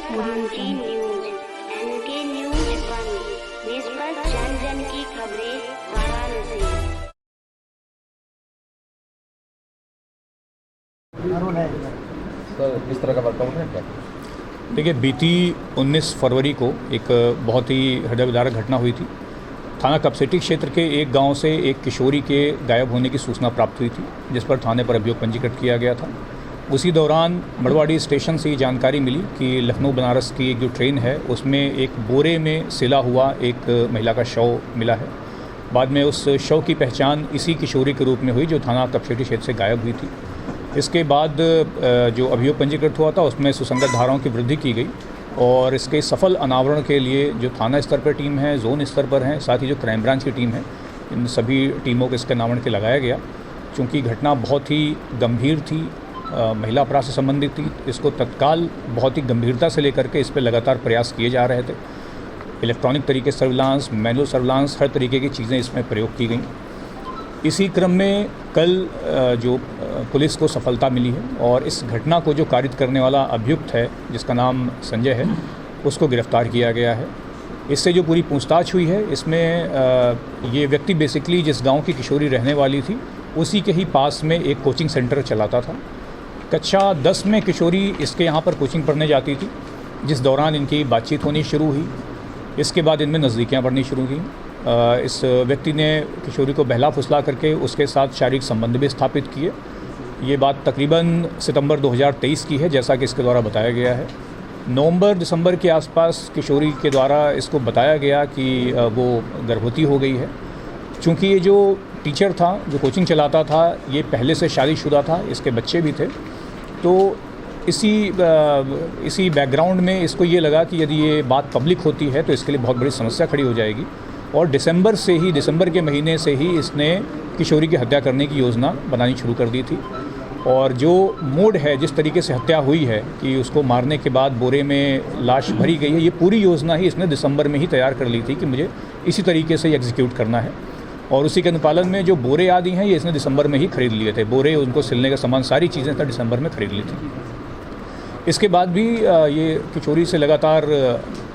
महत्वाकांक्षी news N K news 1 निष्पक्ष जन जन की खबरें वाराणसी। सर किस तरह का वर्कआउट है क्या? देखिए, बीती 19 फरवरी को एक बहुत ही हृदय विदारक घटना हुई थी। थाना कपसेटी क्षेत्र के एक गांव से एक किशोरी के गायब होने की सूचना प्राप्त हुई थी, जिस पर थाने पर अभियोग पंजीकृत किया गया था। उसी दौरान मड़वाड़ी स्टेशन से ये जानकारी मिली कि लखनऊ बनारस की एक जो ट्रेन है उसमें एक बोरे में सिला हुआ एक महिला का शव मिला है। बाद में उस शव की पहचान इसी किशोरी के रूप में हुई जो थाना कपसेटी क्षेत्र से गायब हुई थी। इसके बाद जो अभियोग पंजीकृत हुआ था उसमें सुसंगत धाराओं की वृद्धि की गई और इसके सफल अनावरण के लिए जो थाना स्तर पर टीम है, जोन स्तर पर हैं, साथ ही जो क्राइम ब्रांच की टीम है, इन सभी टीमों को इसके अनावरण के लगाया गया। चूँकि घटना बहुत ही गंभीर थी, महिला अपराध से संबंधित थी, इसको तत्काल बहुत ही गंभीरता से लेकर के इस पर लगातार प्रयास किए जा रहे थे। इलेक्ट्रॉनिक तरीके सर्विलांस, मैनुअल सर्विलांस, हर तरीके की चीज़ें इसमें प्रयोग की गई। इसी क्रम में कल जो पुलिस को सफलता मिली है और इस घटना को जो कारित करने वाला अभियुक्त है, जिसका नाम संजय है, उसको गिरफ्तार किया गया है। इससे जो पूरी पूछताछ हुई है, इसमें ये व्यक्ति बेसिकली जिस गांव की किशोरी रहने वाली थी उसी के ही पास में एक कोचिंग सेंटर चलाता था। कक्षा 10 में किशोरी इसके यहाँ पर कोचिंग पढ़ने जाती थी, जिस दौरान इनकी बातचीत होनी शुरू हुई। इसके बाद इनमें नज़दीकियाँ बढ़नी शुरू हुई। इस व्यक्ति ने किशोरी को बहला फुसला करके उसके साथ शारीरिक संबंध भी स्थापित किए। ये बात तकरीबन सितंबर 2023 की है, जैसा कि इसके द्वारा बताया गया है। नवंबर-दिसंबर के आसपास किशोरी के द्वारा इसको बताया गया कि वो गर्भवती हो गई है। चूँकि ये जो टीचर था, जो कोचिंग चलाता था, ये पहले से शादीशुदा था, इसके बच्चे भी थे। तो इसी बैकग्राउंड में इसको ये लगा कि यदि ये बात पब्लिक होती है तो इसके लिए बहुत बड़ी समस्या खड़ी हो जाएगी और दिसंबर के महीने से ही इसने किशोरी की हत्या करने की योजना बनानी शुरू कर दी थी। और जो मोड है, जिस तरीके से हत्या हुई है कि उसको मारने के बाद बोरे में लाश भरी गई है, ये पूरी योजना ही इसने दिसंबर में ही तैयार कर ली थी कि मुझे इसी तरीके से एग्जीक्यूट करना है। और उसी के अनुपालन में जो बोरे आदि हैं ये इसने दिसंबर में ही खरीद लिए थे। बोरे, उनको सिलने का सामान, सारी चीज़ें इसने दिसंबर में खरीद ली थी। इसके बाद भी ये किशोरी से लगातार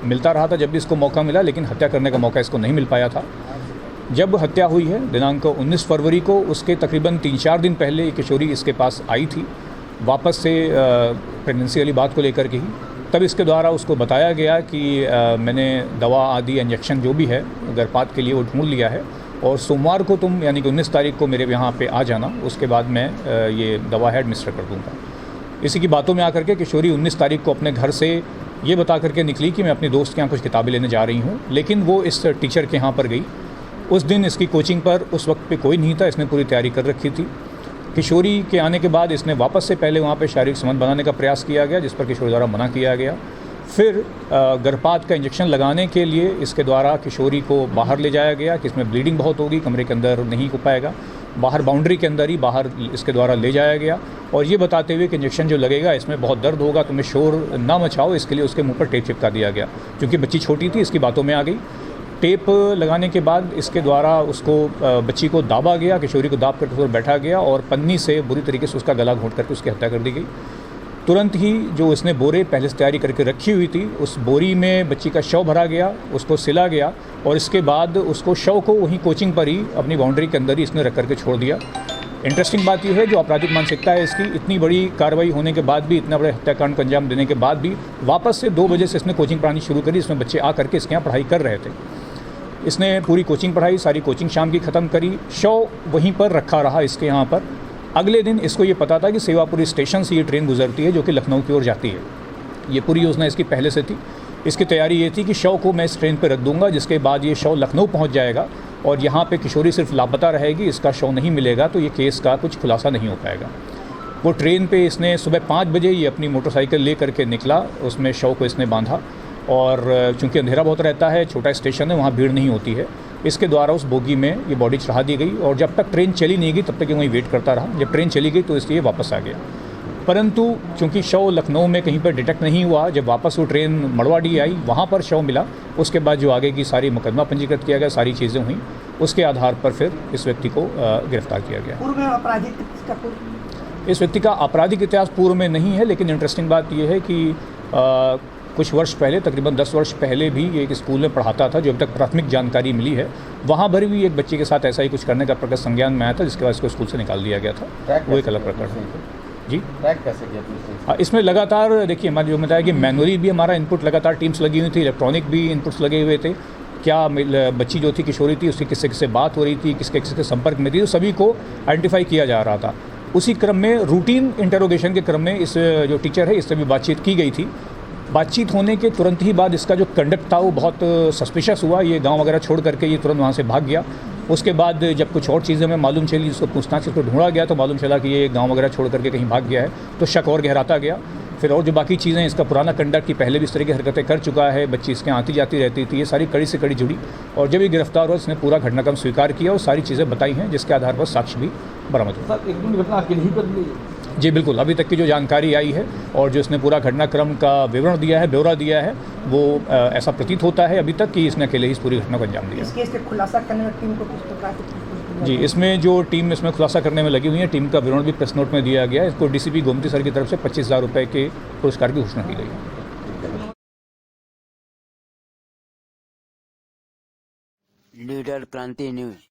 मिलता रहा था जब भी इसको मौका मिला, लेकिन हत्या करने का मौका इसको नहीं मिल पाया था। जब हत्या हुई है दिनांक 19 फरवरी को, उसके तकरीबन 3-4 दिन पहले ये किशोरी इसके पास आई थी, वापस से प्रेगनेंसी वाली बात को लेकर के ही। तब इसके द्वारा उसको बताया गया कि मैंने दवा आदि, इंजेक्शन जो भी है गर्भपात के लिए, वो ढूंढ लिया है और सोमवार को तुम, यानी कि 19 तारीख को मेरे यहाँ पे आ जाना, उसके बाद मैं ये दवा है एडमिनिस्टर कर दूँगा। इसी की बातों में आकर के किशोरी 19 तारीख को अपने घर से ये बता करके निकली कि मैं अपने दोस्त के यहाँ कुछ किताबें लेने जा रही हूँ, लेकिन वो इस टीचर के यहाँ पर गई। उस दिन इसकी कोचिंग पर उस वक्त पे कोई नहीं था, इसने पूरी तैयारी कर रखी थी। किशोरी के आने के बाद इसने वापस से पहले वहाँ पे शारीरिक संबंध बनाने का प्रयास किया गया, जिस पर किशोरी द्वारा मना किया गया। फिर गर्भपात का इंजेक्शन लगाने के लिए इसके द्वारा किशोरी को बाहर ले जाया गया कि इसमें ब्लीडिंग बहुत होगी, कमरे के अंदर नहीं हो पाएगा। बाहर बाउंड्री के अंदर ही बाहर इसके द्वारा ले जाया गया और ये बताते हुए कि इंजेक्शन जो लगेगा इसमें बहुत दर्द होगा, तुम्हें शोर ना मचाओ, इसके लिए उसके मुंह पर टेप चिपका दिया गया। क्योंकि बच्ची छोटी थी, इसकी बातों में आ गई। टेप लगाने के बाद इसके द्वारा उसको, बच्ची को दाबा गया, किशोरी को दाब करके बैठा गया और पन्नी से बुरी तरीके से उसका गला घोंट करके उसकी हत्या कर दी गई। तुरंत ही जो इसने बोरे पहले से तैयारी करके रखी हुई थी, उस बोरी में बच्ची का शव भरा गया, उसको सिला गया और इसके बाद उसको शव को वहीं कोचिंग पर ही अपनी बाउंड्री के अंदर ही इसने रख करके छोड़ दिया। इंटरेस्टिंग बात यह है, जो आपराधिक मानसिकता है इसकी, इतनी बड़ी कार्रवाई होने के बाद भी, इतना बड़े हत्याकांड को अंजाम देने के बाद भी वापस से 2 बजे से इसने कोचिंग पढ़ानी शुरू करी। इसमें बच्चे आ करके इसके यहाँ पढ़ाई कर रहे थे। इसने पूरी कोचिंग पढ़ाई, सारी कोचिंग शाम की ख़त्म करी, शव वहीं पर रखा रहा इसके यहाँ पर। अगले दिन इसको ये पता था कि सेवापुरी स्टेशन से ये ट्रेन गुजरती है जो कि लखनऊ की ओर जाती है। ये पूरी योजना इसकी पहले से थी। इसकी तैयारी ये थी कि शव को मैं इस ट्रेन पर रख दूंगा, जिसके बाद ये शव लखनऊ पहुंच जाएगा और यहाँ पे किशोरी सिर्फ लापता रहेगी, इसका शव नहीं मिलेगा तो ये केस का कुछ खुलासा नहीं हो पाएगा। वो ट्रेन पे इसने सुबह 5 बजे ये अपनी मोटरसाइकिल ले करके निकला, उसमें शव को इसने बांधा और चूँकि अंधेरा बहुत रहता है, छोटा स्टेशन है, वहाँ भीड़ नहीं होती है, इसके द्वारा उस बोगी में ये बॉडी चढ़ा दी गई और जब तक ट्रेन चली नहीं गई तब तक ये वहीं वेट करता रहा। जब ट्रेन चली गई तो इसलिए वापस आ गया, परंतु चूँकि शव लखनऊ में कहीं पर डिटेक्ट नहीं हुआ, जब वापस वो ट्रेन मड़वाड़ी आई वहाँ पर शव मिला। उसके बाद जो आगे की सारी मुकदमा पंजीकृत किया गया, सारी चीज़ें हुई, उसके आधार पर फिर इस व्यक्ति को गिरफ्तार किया गया। पूर्व में आपराधिक इस व्यक्ति का आपराधिक इतिहास पूर्व में नहीं है, लेकिन इंटरेस्टिंग बात यह है कि कुछ वर्ष पहले, तकरीबन 10 वर्ष पहले भी ये एक स्कूल में पढ़ाता था, जो अब तक प्राथमिक जानकारी मिली है। वहाँ पर भी एक बच्चे के साथ ऐसा ही कुछ करने का प्रकट संज्ञान में आया था, जिसके बाद इसको स्कूल से निकाल दिया गया था। वो एक अलग प्रकरण है जी। ट्रैक कैसे किया? इसमें लगातार देखिए, हमारे जो बताया कि मैनुअली भी हमारा इनपुट लगातार टीम्स लगी हुई थी, इलेक्ट्रॉनिक भी इनपुट्स लगे हुए थे। क्या बच्ची जो थी किशोरी थी, उसकी किससे किससे बात हो रही थी, किसके किसके संपर्क में थी, तो सभी को आइडेंटिफाई किया जा रहा था। उसी क्रम में रूटीन इंटरोगेशन के क्रम में इस जो टीचर है इससे भी बातचीत की गई थी। बातचीत होने के तुरंत ही बाद इसका जो कंडक्ट था वो बहुत सस्पिशियस हुआ। ये गांव वगैरह छोड़ करके ये तुरंत वहाँ से भाग गया। उसके बाद जब कुछ और चीज़ें हमें मालूम चली, उसको पूछताछ से ढूंढा गया तो मालूम चला कि ये गांव वगैरह छोड़ करके कहीं भाग गया है, तो शक और गहराता गया। फिर और जो बाकी चीज़ें, इसका पुराना कंडक्ट की पहले भी इस तरह की हरकतें कर चुका है, बच्ची इसके आती जाती रहती थी, ये सारी कड़ी से कड़ी जुड़ी। और जब ये गिरफ्तार हुआ, इसने पूरा घटनाक्रम स्वीकार किया और सारी चीज़ें बताई हैं, जिसके आधार पर साक्ष्य भी बरामद हुआ। सर, एक घटना अकेले ही कर ली? जी बिल्कुल, अभी तक की जो जानकारी आई है और जो इसने पूरा घटनाक्रम का विवरण दिया है, ब्यौरा दिया है, वो ऐसा प्रतीत होता है अभी तक कि इसने अकेले ही इस पूरी घटना को अंजाम दिया। इस केस के खुलासा करने में टीम को किस प्रकार की जी, इसमें जो टीम इसमें खुलासा करने में लगी हुई है, टीम का विवरण भी प्रेस नोट में दिया गया है। इसको डीसीपी गोमती सर की तरफ से 25,000 रुपये के पुरस्कार की घोषणा की गई है। लीडर क्रांति न्यूज।